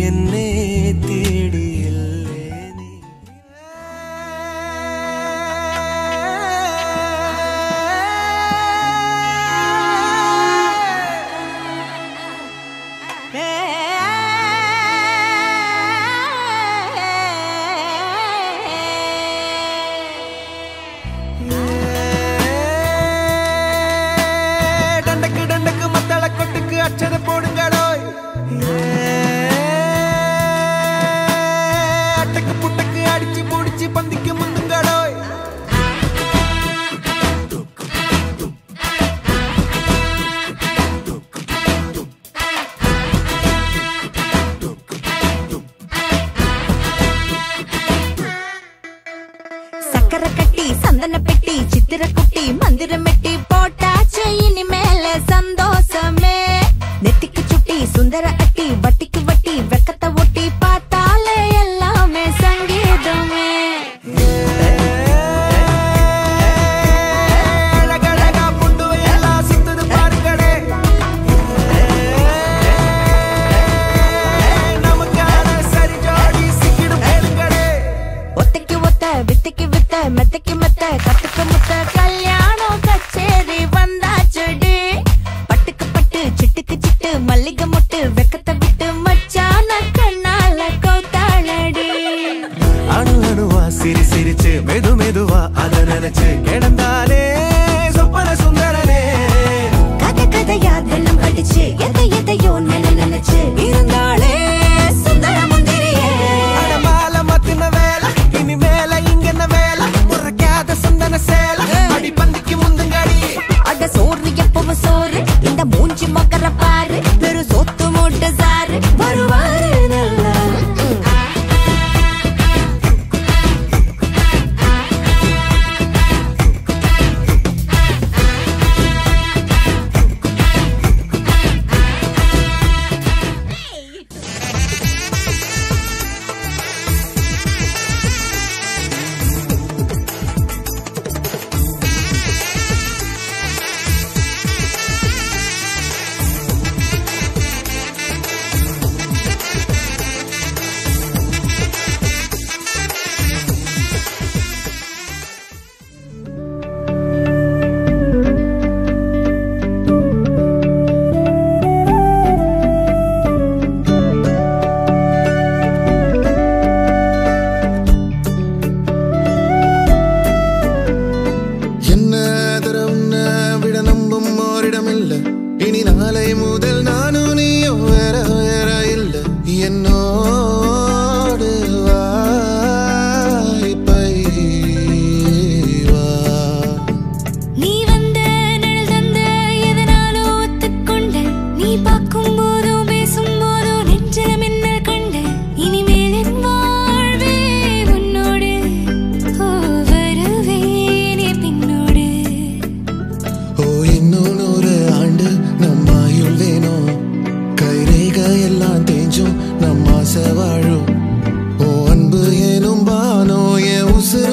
என்னே தேடி சந்தன பெட்டி சித்திர குட்டி மந்திரம் மெட்டி போட்டாச்சு இனிமேல சந்தோஷமே நெத்திக்கு சுட்டி சுந்தர அட்டி வட்டிக்கு வட்டி வெக்கத்தை ஒட்டி பார்த்தாலே எல்லாமே சங்கீதமே ஒத்தைக்கு ஒத்த வித்தைக்கு வித்த மெத்தைக்கு மெத்த கத்துக்கு முத்த கல்யாணம் கச்சேரி வந்தாச்சுடி பட்டுக்கு பட்டு சிட்டுக்கு சிட்டு மல்லிகை முட்டு வெக்கத்தை விட்டு மச்சான கண்ணால கௌத்தாளடி அணு அணுவா சிரி சிரிச்சு மெது மெதுவா அத நினைச்சு கிடந்தாலே சொப்பன சுந்தரனே கதை கதையா தினம் படிச்சு எதையோ நினைச்சு இருந்தாலே சுந்தர முந்திரியே அடமால மத்தின வேலை இனிமேல இங்கன வேலை முறைக்காத சந்தன சேலை அடி பந்திக்கு முந்துங்கடி அட சோறு எப்பவும் சோறு இந்த மூஞ்சி மக்கர பாரு வெறும் சொத்து மூட்டை சாரு வருவாரு நல்லா இனி நாளை முதல் நானும் நீயும் வேற வேற இல்ல என்னோடு வாய்ப்பை வா நீ வந்த நிழல் தந்த எதனாலும் ஒத்துக்கொண்ட நீ பார்க்கும் போதும் பேசும் போதும் நெஞ்சில மின்னல் கண்ட இனிமேல் என் வாழ்வே உன்னோடு வருவேனே பின்னோடு ஓ இன்னும் 100 ஆண்டு நம்ம ஆயுள் வேணும் கைரேகை எல்லாம் தேஞ்சும் நம்ம ஆசை வாழும் ஓ அன்பு ஏனும் பானோ என் உசுர்